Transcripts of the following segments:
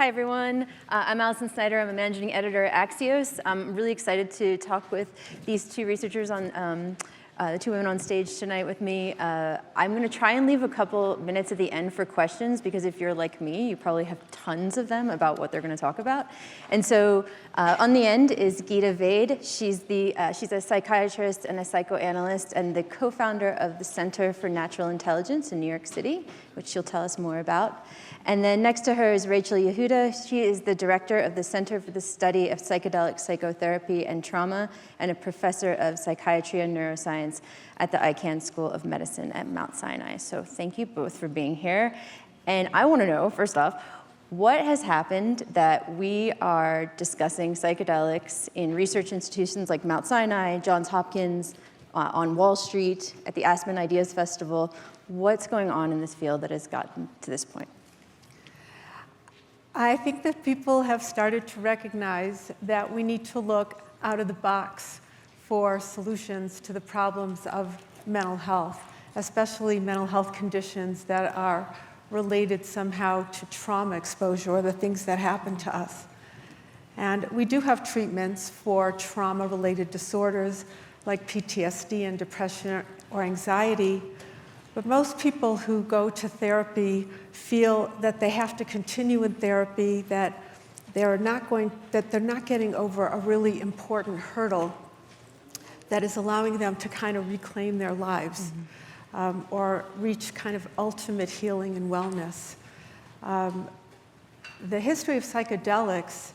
Hi, everyone. I'm Allison Snyder. I'm a managing editor at Axios. I'm really excited to talk with these two researchers on the two women on stage tonight with me. I'm going to try and leave a couple minutes at the end for questions, because if you're like me, you probably have tons of them about what they're going to talk about. And so on the end is Geeta Vaid. She's a psychiatrist and a psychoanalyst and the co-founder of the Center for Natural Intelligence in New York City, which she'll tell us more about. And then next to her is Rachel Yehuda. She is the director of the Center for the Study of Psychedelic Psychotherapy and Trauma and a professor of psychiatry and neuroscience at the Icahn School of Medicine at Mount Sinai. So thank you both for being here. And I want to know, first off, what has happened that we are discussing psychedelics in research institutions like Mount Sinai, Johns Hopkins, on Wall Street, at the Aspen Ideas Festival? What's going on in this field that has gotten to this point? I think that people have started to recognize that we need to look out of the box for solutions to the problems of mental health, especially mental health conditions that are related somehow to trauma exposure or the things that happen to us. And we do have treatments for trauma-related disorders like PTSD and depression or anxiety. But most people who go to therapy feel that they have to continue in therapy, that they're not getting over a really important hurdle that is allowing them to kind of reclaim their lives, or reach kind of ultimate healing and wellness. The history of psychedelics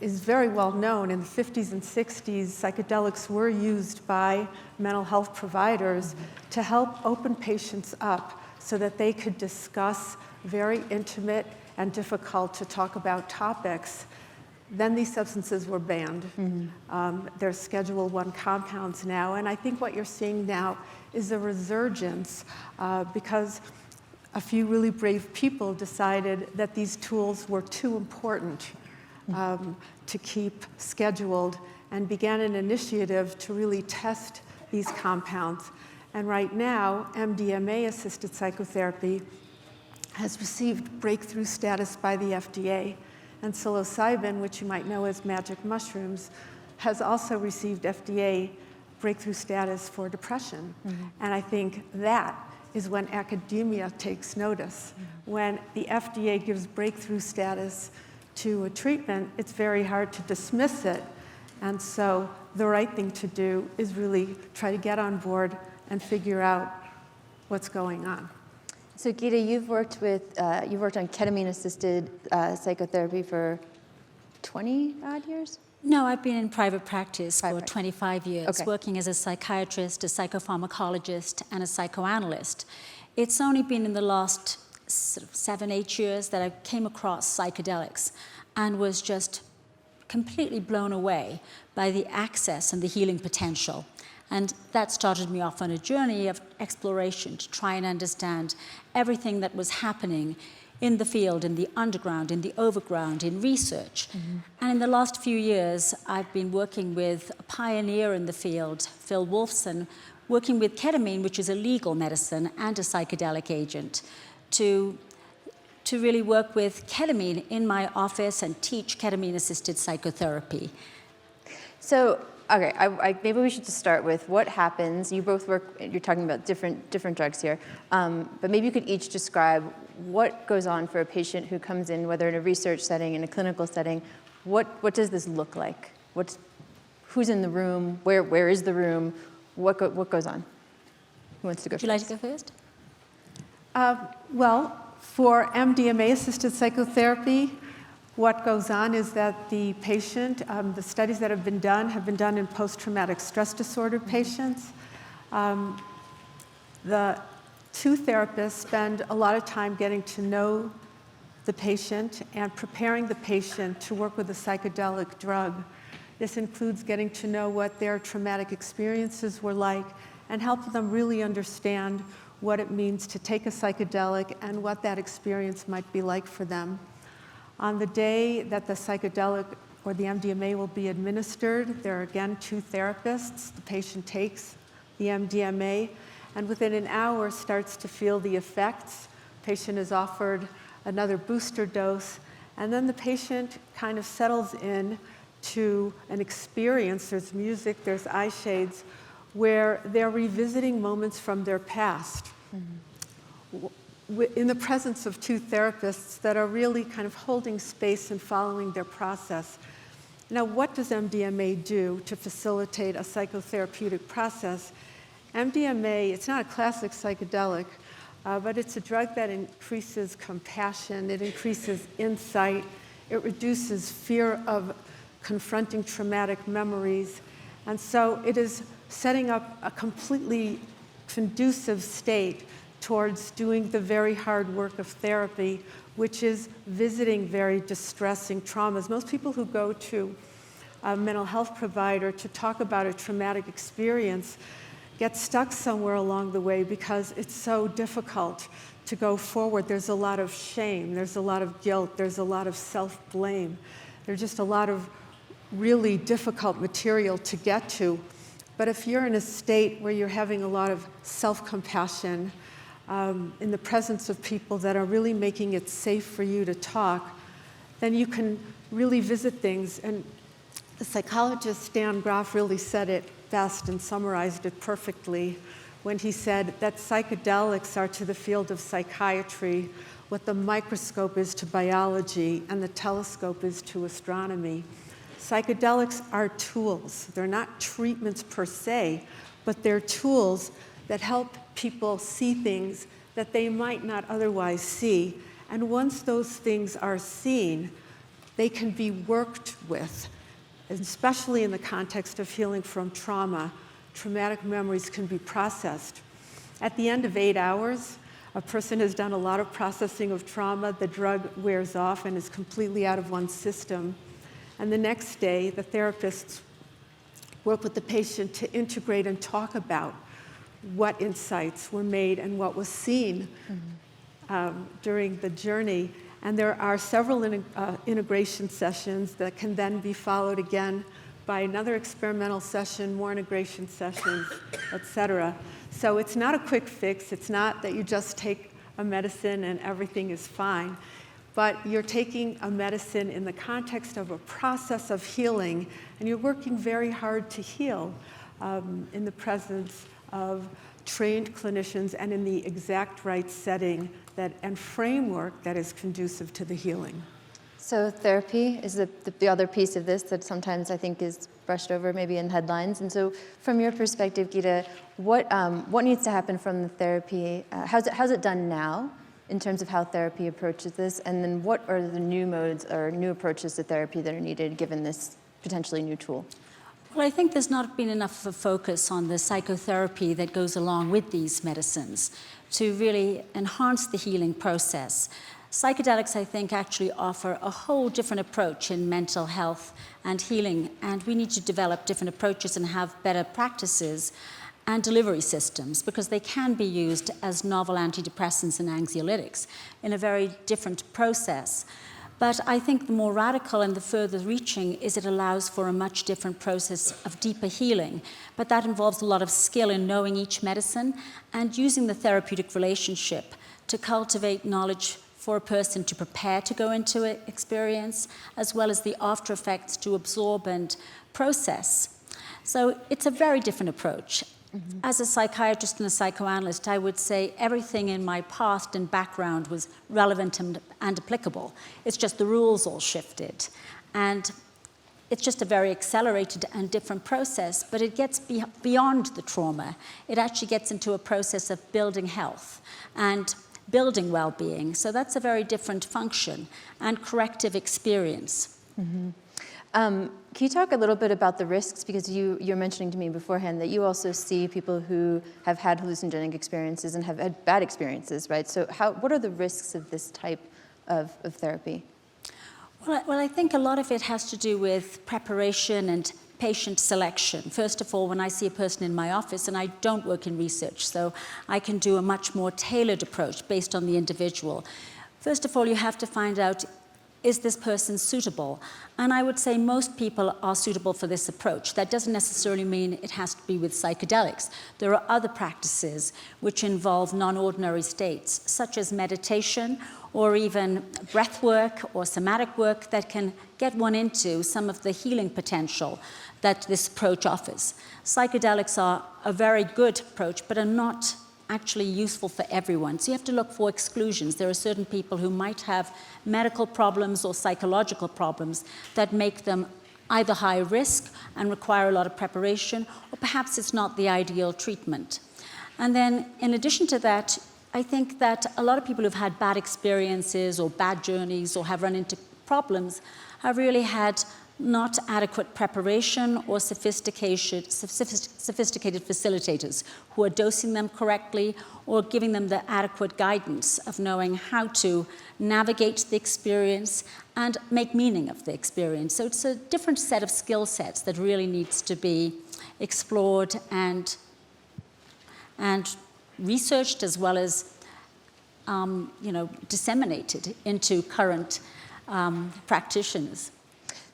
is very well known. In the 50s and 60s, psychedelics were used by mental health providers to help open patients up so that they could discuss very intimate and difficult to talk about topics. Then these substances were banned. They're Schedule I compounds now, and I think what you're seeing now is a resurgence because a few really brave people decided that these tools were too important to keep scheduled, and began an initiative to really test these compounds. And right now, MDMA-assisted psychotherapy has received breakthrough status by the FDA, and psilocybin, which you might know as magic mushrooms, has also received FDA breakthrough status for depression. And I think that is when academia takes notice. When the FDA gives breakthrough status to a treatment, it's very hard to dismiss it. And so the right thing to do is really try to get on board and figure out what's going on. So Geeta, you've worked on ketamine-assisted psychotherapy for 20-odd years? No, I've been in private practice for 25 years, Okay. working as a psychiatrist, a psychopharmacologist, and a psychoanalyst. It's only been in the last sort of 7-8 years that I came across psychedelics and was just completely blown away by the access and the healing potential. And that started me off on a journey of exploration to try and understand everything that was happening in the field, in the underground, in the overground, in research. And in the last few years, I've been working with a pioneer in the field, Phil Wolfson, working with ketamine, which is a legal medicine and a psychedelic agent, to really work with ketamine in my office and teach ketamine-assisted psychotherapy. So, okay, maybe we should just start with what happens. You both work, you're talking about different drugs here, but maybe you could each describe what goes on for a patient who comes in, whether in a research setting, in a clinical setting. What does this look like? Who's in the room? Where is the room? What goes on? Who wants to go first? Would you like to go first? Well, for MDMA-assisted psychotherapy, what goes on is that the patient, the studies that have been done in post-traumatic stress disorder patients. The two therapists spend a lot of time getting to know the patient and preparing the patient to work with a psychedelic drug. This includes getting to know what their traumatic experiences were like and help them really understand what it means to take a psychedelic and what that experience might be like for them. On the day that the psychedelic or the MDMA will be administered, there are again two therapists. The patient takes the MDMA and within an hour starts to feel the effects. The patient is offered another booster dose, And then the patient kind of settles in to an experience. There's music, there's eye shades, where they're revisiting moments from their past in the presence of two therapists that are really kind of holding space and following their process. Now, what does MDMA do to facilitate a psychotherapeutic process? MDMA, it's not a classic psychedelic, but it's a drug that increases compassion, it increases insight, it reduces fear of confronting traumatic memories, and so it is setting up a completely conducive state towards doing the very hard work of therapy, which is visiting very distressing traumas. Most people who go to a mental health provider to talk about a traumatic experience get stuck somewhere along the way because it's so difficult to go forward. There's a lot of shame, there's a lot of guilt, there's a lot of self-blame. There's just a lot of really difficult material to get to. But if you're in a state where you're having a lot of self-compassion, in the presence of people that are really making it safe for you to talk, then you can really visit things. And the psychologist Stan Grof really said it best and summarized it perfectly when he said that psychedelics are to the field of psychiatry what the microscope is to biology and the telescope is to astronomy. Psychedelics are tools. They're not treatments per se, but they're tools that help people see things that they might not otherwise see. And once those things are seen, they can be worked with, especially in the context of healing from trauma. Traumatic memories can be processed. At the end of 8 hours, a person has done a lot of processing of trauma, the drug wears off and is completely out of one's system. And the next day, the therapists work with the patient to integrate and talk about what insights were made and what was seen during the journey. And there are several integration sessions that can then be followed again by another experimental session, more integration sessions, et cetera. So it's not a quick fix. It's not that you just take a medicine and everything is fine. But you're taking a medicine in the context of a process of healing, and you're working very hard to heal in the presence of trained clinicians and in the exact right setting and framework that is conducive to the healing. So therapy is the other piece of this that sometimes I think is brushed over maybe in headlines. And so from your perspective, Gita, what needs to happen from the therapy? How's it done now in terms of how therapy approaches this? And then what are the new modes or new approaches to therapy that are needed given this potentially new tool? Well, I think there's not been enough of a focus on the psychotherapy that goes along with these medicines to really enhance the healing process. Psychedelics, I think, actually offer a whole different approach in mental health and healing, and we need to develop different approaches and have better practices and delivery systems because they can be used as novel antidepressants and anxiolytics in a very different process. But I think the more radical and the further reaching is it allows for a much different process of deeper healing. But that involves a lot of skill in knowing each medicine and using the therapeutic relationship to cultivate knowledge for a person to prepare to go into an experience, as well as the after effects to absorb and process. So it's a very different approach. Mm-hmm. As a psychiatrist and a psychoanalyst, I would say everything in my past and background was relevant and applicable. It's just the rules all shifted. And it's just a very accelerated and different process, but it gets beyond the trauma. It actually gets into a process of building health and building well-being. So that's a very different function and corrective experience. Mm-hmm. Can you talk a little bit about the risks? Because you're mentioning to me beforehand that you also see people who have had hallucinogenic experiences and have had bad experiences, right? So what are the risks of this type of therapy? Well, I think a lot of it has to do with preparation and patient selection. First of all, when I see a person in my office, and I don't work in research, so I can do a much more tailored approach based on the individual. First of all, you have to find out is this person suitable? And I would say most people are suitable for this approach. That doesn't necessarily mean it has to be with psychedelics. There are other practices which involve non-ordinary states, such as meditation or even breath work or somatic work that can get one into some of the healing potential that this approach offers. Psychedelics are a very good approach, but are not actually useful for everyone. So you have to look for exclusions. There are certain people who might have medical problems or psychological problems that make them either high risk and require a lot of preparation, or perhaps it's not the ideal treatment. And then in addition to that, I think that a lot of people who've had bad experiences or bad journeys or have run into problems have really had not adequate preparation or sophisticated facilitators who are dosing them correctly or giving them the adequate guidance of knowing how to navigate the experience and make meaning of the experience. So it's a different set of skill sets that really needs to be explored and researched, as well as disseminated into current practitioners.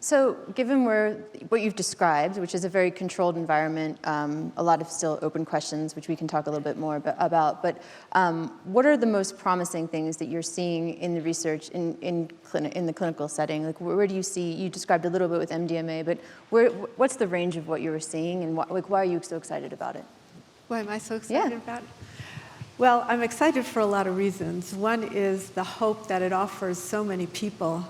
So given what you've described, which is a very controlled environment, a lot of still open questions, which we can talk a little bit more about, but what are the most promising things that you're seeing in the research in the clinical setting? Like, where do you see, you described a little bit with MDMA, but what's the range of what you were seeing, and why are you so excited about it? Why am I so excited about it? Well, I'm excited for a lot of reasons. One is the hope that it offers so many people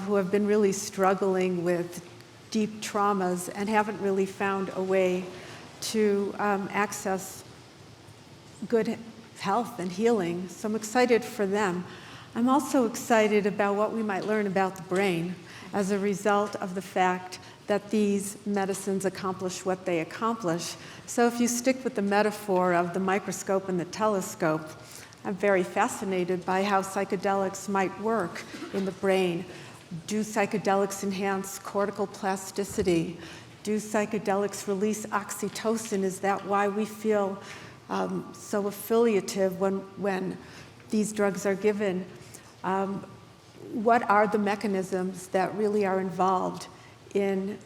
who have been really struggling with deep traumas and haven't really found a way to access good health and healing. So I'm excited for them. I'm also excited about what we might learn about the brain as a result of the fact that these medicines accomplish what they accomplish. So if you stick with the metaphor of the microscope and the telescope, I'm very fascinated by how psychedelics might work in the brain. Do psychedelics enhance cortical plasticity? Do psychedelics release oxytocin? Is that why we feel so affiliative when these drugs are given? What are the mechanisms that really are involved in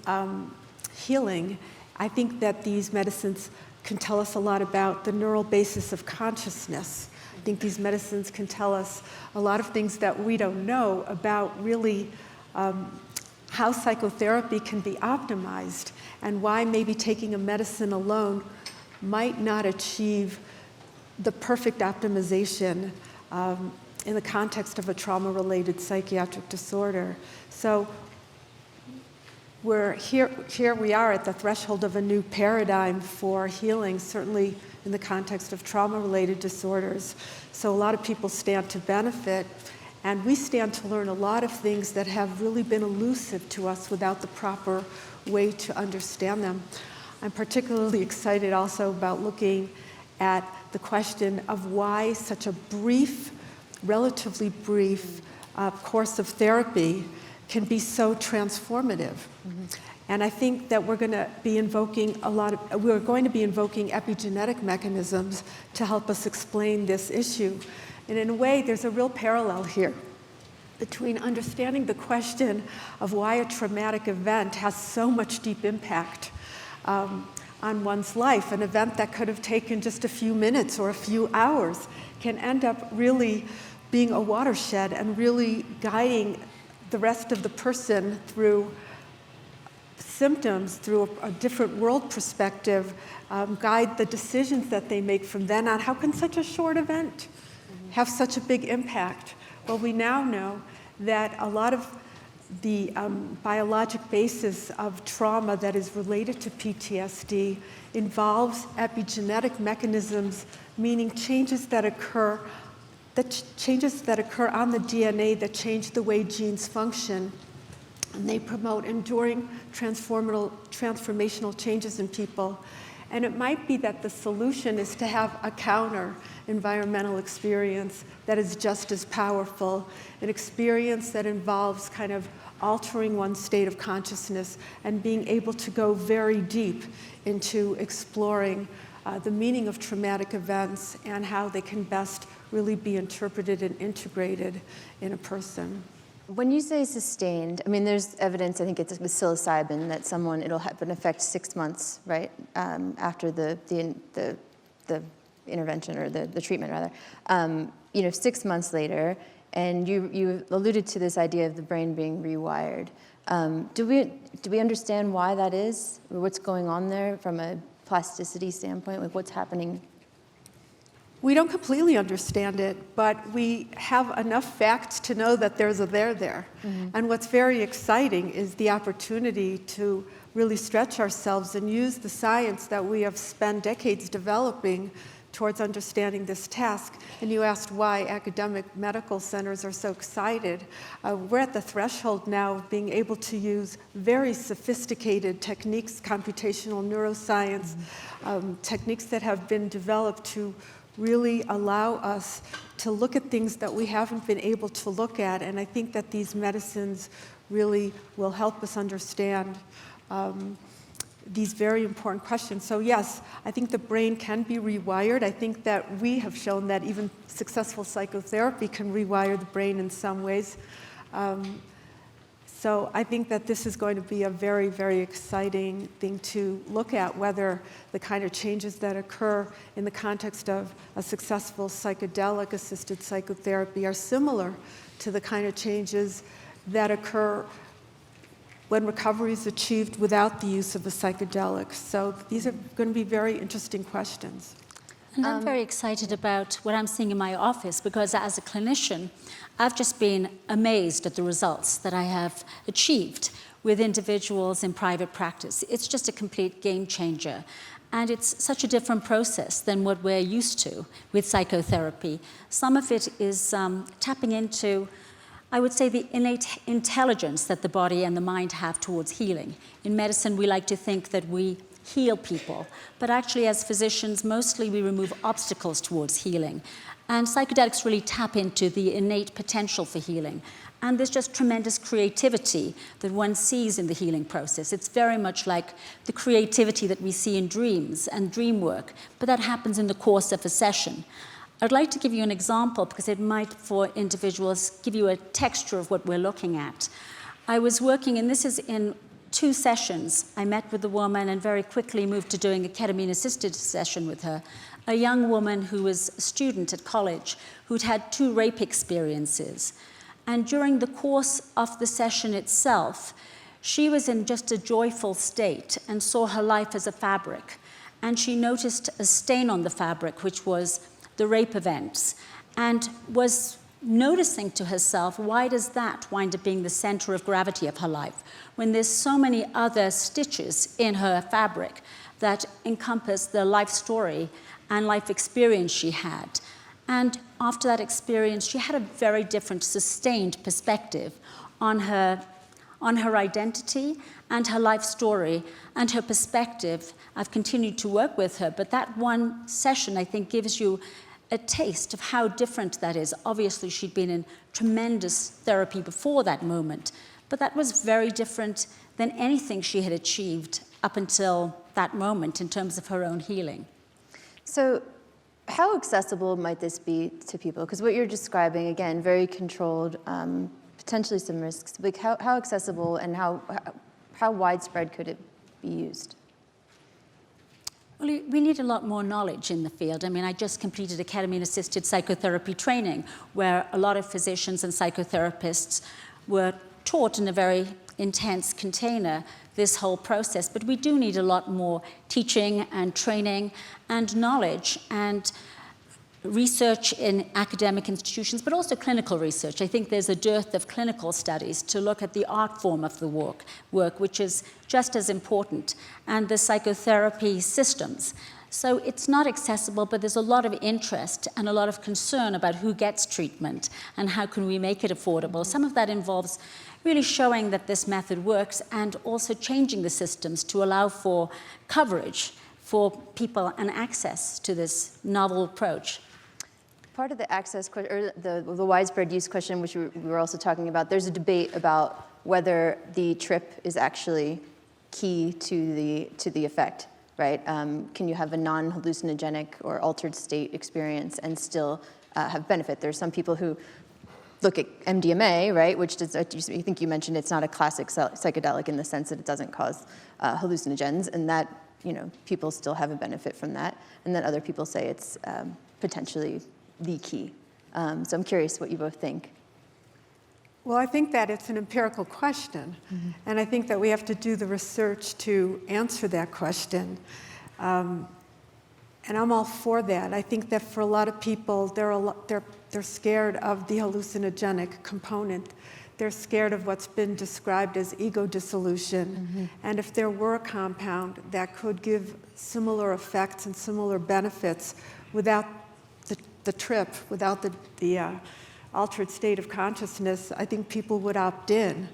healing? I think that these medicines can tell us a lot about the neural basis of consciousness. I think these medicines can tell us a lot of things that we don't know about really how psychotherapy can be optimized, and why maybe taking a medicine alone might not achieve the perfect optimization in the context of a trauma-related psychiatric disorder. So here we are at the threshold of a new paradigm for healing, certainly in the context of trauma-related disorders. So a lot of people stand to benefit, and we stand to learn a lot of things that have really been elusive to us without the proper way to understand them. I'm particularly excited also about looking at the question of why such a brief, relatively brief course of therapy can be so transformative. Mm-hmm. And I think that we're going to be invoking epigenetic mechanisms to help us explain this issue. And in a way, there's a real parallel here between understanding the question of why a traumatic event has so much deep impact on one's life. An event that could have taken just a few minutes or a few hours can end up really being a watershed and really guiding the rest of the person through symptoms, through a different world perspective, guide the decisions that they make from then on. How can such a short event have such a big impact? Well, we now know that a lot of the biologic basis of trauma that is related to PTSD involves epigenetic mechanisms, meaning changes that occur on the DNA that change the way genes function. And they promote enduring transformational changes in people. And it might be that the solution is to have a counter environmental experience that is just as powerful, an experience that involves kind of altering one's state of consciousness and being able to go very deep into exploring the meaning of traumatic events and how they can best really be interpreted and integrated in a person. When you say sustained, I mean, there's evidence, I think it's with psilocybin, that it'll have an effect 6 months, right, after the intervention, or the treatment, rather. 6 months later, and you alluded to this idea of the brain being rewired. Do we understand why that is, or what's going on there from a plasticity standpoint, like what's happening? We don't completely understand it, but we have enough facts to know that there's a there there. Mm-hmm. And what's very exciting is the opportunity to really stretch ourselves and use the science that we have spent decades developing towards understanding this task. And you asked why academic medical centers are so excited. We're at the threshold now of being able to use very sophisticated techniques, computational neuroscience, techniques that have been developed to really allow us to look at things that we haven't been able to look at. And I think that these medicines really will help us understand these very important questions. So yes, I think the brain can be rewired. I think that we have shown that even successful psychotherapy can rewire the brain in some ways. So I think that this is going to be a very, very exciting thing to look at, whether the kind of changes that occur in the context of a successful psychedelic-assisted psychotherapy are similar to the kind of changes that occur when recovery is achieved without the use of a psychedelic. So these are going to be very interesting questions. And I'm very excited about what I'm seeing in my office, because as a clinician, I've just been amazed at the results that I have achieved with individuals in private practice. It's just a complete game changer. And it's such a different process than what we're used to with psychotherapy. Some of it is tapping into, I would say, the innate intelligence that the body and the mind have towards healing. In medicine, we like to think that we heal people, but actually as physicians, mostly we remove obstacles towards healing. And psychedelics really tap into the innate potential for healing. And there's just tremendous creativity that one sees in the healing process. It's very much like the creativity that we see in dreams and dream work, but that happens in the course of a session. I'd like to give you an example, because it might, for individuals, give you a texture of what we're looking at. I was working, and this is in 2 sessions. I met with the woman and very quickly moved to doing a ketamine-assisted session with her. A young woman who was a student at college who'd had 2 rape experiences. And during the course of the session itself, she was in just a joyful state and saw her life as a fabric. And she noticed a stain on the fabric, which was the rape events, and was noticing to herself, why does that wind up being the center of gravity of her life, when there's so many other stitches in her fabric that encompass the life story and life experience she had. And after that experience, she had a very different, sustained perspective on her identity and her life story and her perspective. I've continued to work with her, but that one session, I think, gives you a taste of how different that is. Obviously, she'd been in tremendous therapy before that moment, but that was very different than anything she had achieved up until that moment in terms of her own healing. So how accessible might this be to people? Because what you're describing, again, very controlled, potentially some risks. Like how accessible and how widespread could it be used? Well, we need a lot more knowledge in the field. I mean, I just completed a ketamine-assisted psychotherapy training where a lot of physicians and psychotherapists were taught in a very intense container this whole process. But we do need a lot more teaching and training and knowledge and research in academic institutions, but also clinical research. I think there's a dearth of clinical studies to look at the art form of the work, which is just as important, and the psychotherapy systems. So it's not accessible, but there's a lot of interest and a lot of concern about who gets treatment and how can we make it affordable. Some of that involves really showing that this method works and also changing the systems to allow for coverage for people and access to this novel approach. Part of the access question, or the widespread use question, which we were also talking about, there's a debate about whether the trip is actually key to the effect, right? Can you have a non-hallucinogenic or altered state experience and still have benefit? There's some people who look at MDMA, right, which does, I think you mentioned it's not a classic psychedelic in the sense that it doesn't cause hallucinogens, and that, people still have a benefit from that, and then other people say it's potentially the key. So I'm curious what you both think. Well, I think that it's an empirical question, and I think that we have to do the research to answer that question. And I'm all for that. I think that for a lot of people, they're scared of the hallucinogenic component. They're scared of what's been described as ego dissolution. And if there were a compound that could give similar effects and similar benefits without the trip, without the altered state of consciousness, I think people would opt in.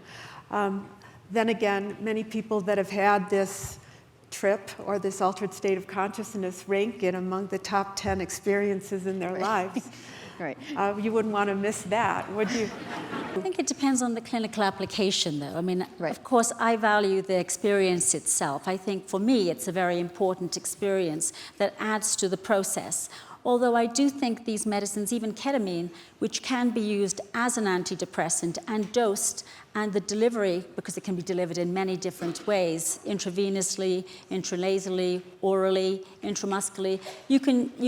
Then again, many people that have had this trip or this altered state of consciousness rank it among the top 10 experiences in their lives. Right. You wouldn't want to miss that, would you? I think it depends on the clinical application, though. I mean, Right. Of course, I value the experience itself. I think for me, it's a very important experience that adds to the process. Although I do think these medicines, even ketamine, which can be used as an antidepressant and dosed, and the delivery, because it can be delivered in many different ways, intravenously, intranasally, orally, intramuscularly, you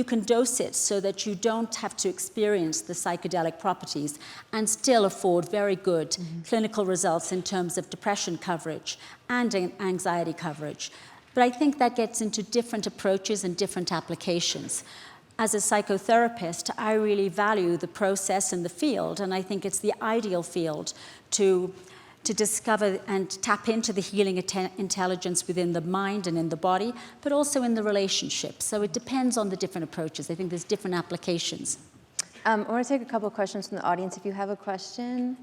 can dose it so that you don't have to experience the psychedelic properties and still afford very good clinical results in terms of depression coverage and anxiety coverage. But I think that gets into different approaches and different applications. As a psychotherapist, I really value the process and the field, and I think it's the ideal field to discover and tap into the healing intelligence within the mind and in the body, but also in the relationship. So it depends on the different approaches. I think there's different applications. I want to take a couple of questions from the audience. If you have a question,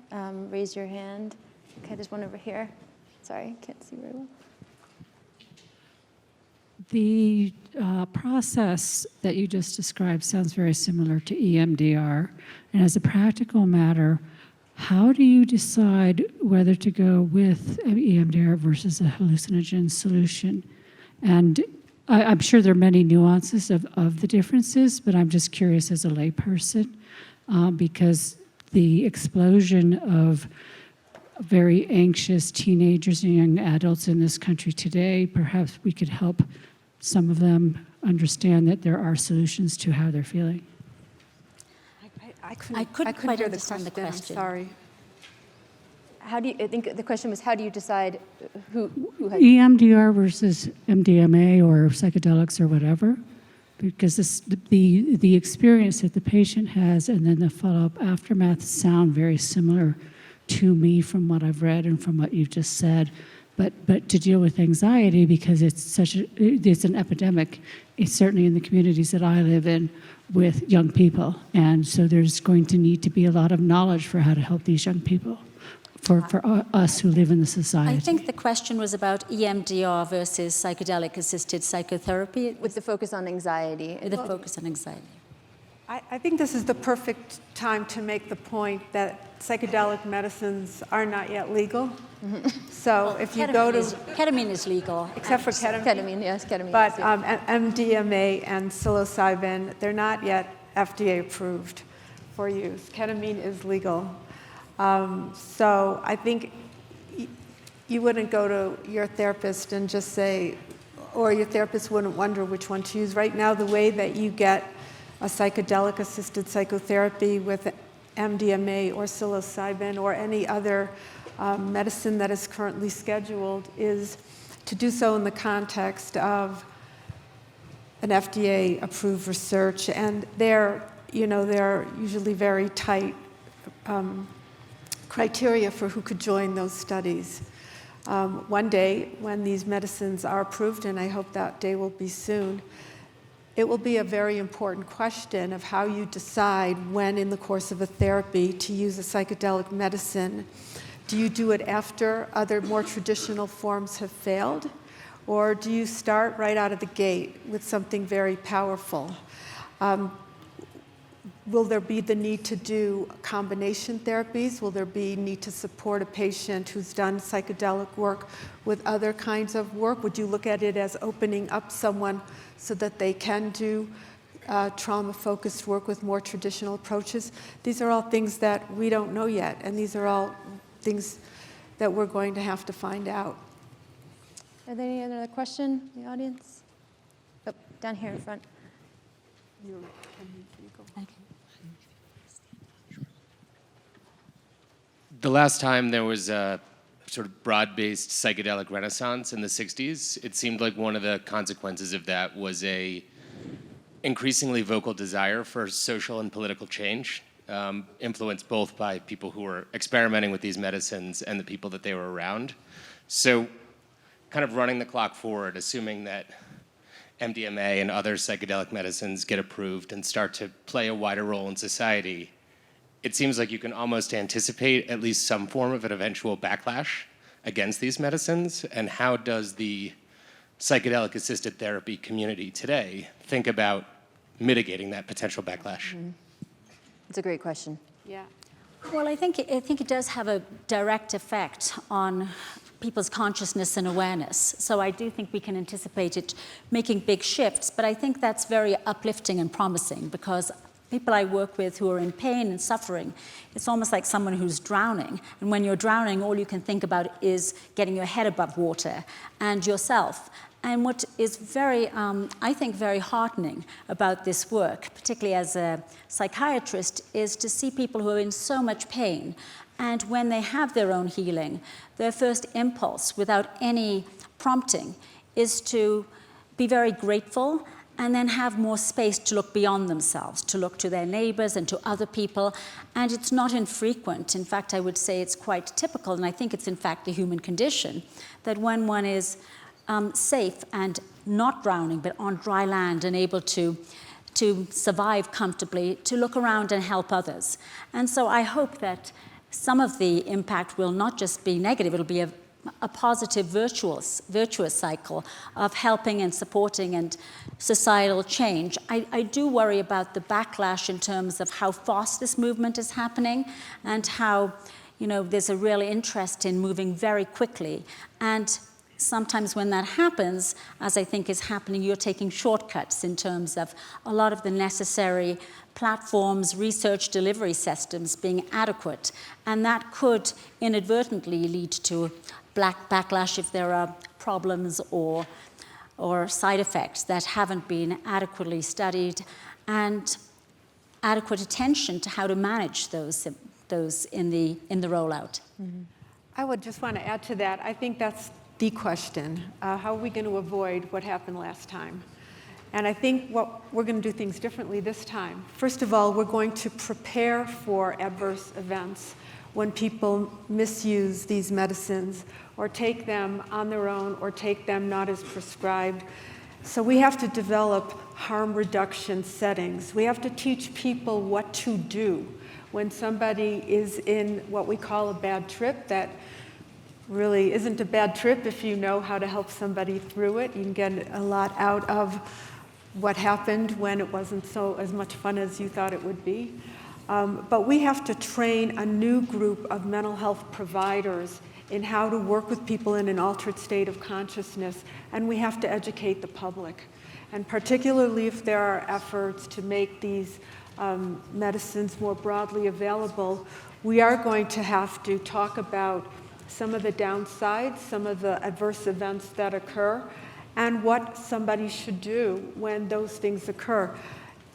raise your hand. Okay, there's one over here. Sorry, can't see very well. The process that you just described sounds very similar to EMDR. And as a practical matter, how do you decide whether to go with EMDR versus a hallucinogen solution? And I'm sure there are many nuances of the differences, but I'm just curious as a layperson, because the explosion of very anxious teenagers and young adults in this country today, perhaps we could help some of them understand that there are solutions to how they're feeling. I couldn't quite hear understand the question. I'm sorry. I think the question was, how do you decide who has... EMDR versus MDMA or psychedelics or whatever, because the experience that the patient has and then the follow-up aftermath sound very similar to me from what I've read and from what you've just said. But to deal with anxiety, because it's an epidemic, it's certainly in the communities that I live in with young people. And so there's going to need to be a lot of knowledge for how to help these young people, for us who live in the society. I think the question was about EMDR versus psychedelic-assisted psychotherapy. With the focus on anxiety. With a focus on anxiety. I think this is the perfect time to make the point that psychedelic medicines are not yet legal. So if you go to... Ketamine is legal. Except for ketamine. Ketamine, yes, ketamine. But yes, yeah. MDMA and psilocybin, they're not yet FDA approved for use. Ketamine is legal. So I think you wouldn't go to your therapist and just say, or your therapist wouldn't wonder which one to use. Right now, the way that you get a psychedelic-assisted psychotherapy with MDMA or psilocybin or any other medicine that is currently scheduled is to do so in the context of an FDA-approved research, and they're usually very tight criteria for who could join those studies. One day, when these medicines are approved, and I hope that day will be soon, it will be a very important question of how you decide when in the course of a therapy to use a psychedelic medicine. Do you do it after other more traditional forms have failed? Or do you start right out of the gate with something very powerful? Will there be the need to do combination therapies? Will there be need to support a patient who's done psychedelic work with other kinds of work? Would you look at it as opening up someone so that they can do trauma-focused work with more traditional approaches. These are all things that we don't know yet, and these are all things that we're going to have to find out. Are there any other question in the audience? Oh, down here in front. The last time there was a sort of broad-based psychedelic renaissance in the 60s, it seemed like one of the consequences of that was a increasingly vocal desire for social and political change, influenced both by people who were experimenting with these medicines and the people that they were around. So kind of running the clock forward, assuming that MDMA and other psychedelic medicines get approved and start to play a wider role in society, it seems like you can almost anticipate at least some form of an eventual backlash against these medicines. And how does the psychedelic-assisted therapy community today think about mitigating that potential backlash? It's a great question. Yeah. Well, I think it does have a direct effect on people's consciousness and awareness. So I do think we can anticipate it making big shifts, but I think that's very uplifting and promising, because people I work with who are in pain and suffering, it's almost like someone who's drowning. And when you're drowning, all you can think about is getting your head above water and yourself. And what is very, I think, very heartening about this work, particularly as a psychiatrist, is to see people who are in so much pain. And when they have their own healing, their first impulse, without any prompting, is to be very grateful and then have more space to look beyond themselves, to look to their neighbors and to other people. And it's not infrequent. In fact, I would say it's quite typical, and I think it's in fact a human condition, that when one is safe and not drowning, but on dry land and able to survive comfortably, to look around and help others. And so I hope that some of the impact will not just be negative, it'll be a positive virtuous cycle of helping and supporting and societal change. I do worry about the backlash in terms of how fast this movement is happening and how, there's a real interest in moving very quickly. And sometimes when that happens, as I think is happening, you're taking shortcuts in terms of a lot of the necessary platforms, research delivery systems being adequate. And that could inadvertently lead to backlash if there are problems or side effects that haven't been adequately studied, and adequate attention to how to manage those in the rollout. Mm-hmm. I would just want to add to that. I think that's the question. How are we going to avoid what happened last time? And I think we're going to do things differently this time. First of all, we're going to prepare for adverse events when people misuse these medicines or take them on their own or take them not as prescribed. So we have to develop harm reduction settings. We have to teach people what to do when somebody is in what we call a bad trip that really isn't a bad trip if you know how to help somebody through it. You can get a lot out of what happened when it wasn't as much fun as you thought it would be. But we have to train a new group of mental health providers in how to work with people in an altered state of consciousness, and we have to educate the public. And particularly if there are efforts to make these medicines more broadly available, we are going to have to talk about some of the downsides, some of the adverse events that occur, and what somebody should do when those things occur.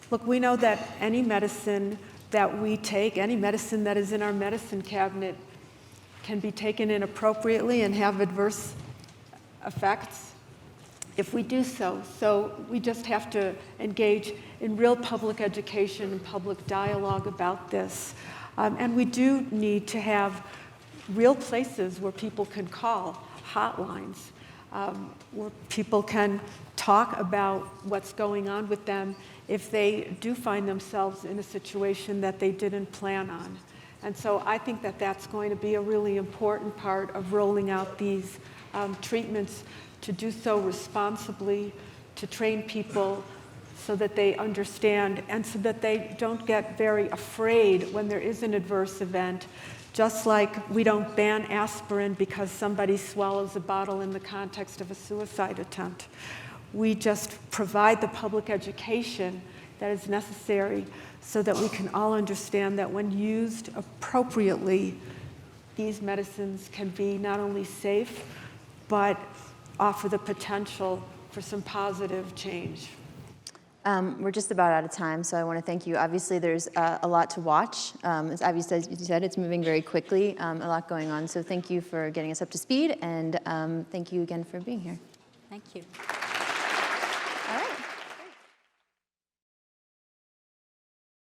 Look, we know that any medicine that we take, any medicine that is in our medicine cabinet, can be taken inappropriately and have adverse effects if we do so. So we just have to engage in real public education and public dialogue about this. And we do need to have real places where people can call, hotlines, where people can talk about what's going on with them if they do find themselves in a situation that they didn't plan on. And so I think that that's going to be a really important part of rolling out these treatments, to do so responsibly, to train people so that they understand and so that they don't get very afraid when there is an adverse event. Just like we don't ban aspirin because somebody swallows a bottle in the context of a suicide attempt. We just provide the public education that is necessary so that we can all understand that when used appropriately, these medicines can be not only safe, but offer the potential for some positive change. We're just about out of time, so I want to thank you. Obviously, there's a lot to watch. As obviously, as you said, it's moving very quickly, a lot going on. So thank you for getting us up to speed, and thank you again for being here. Thank you.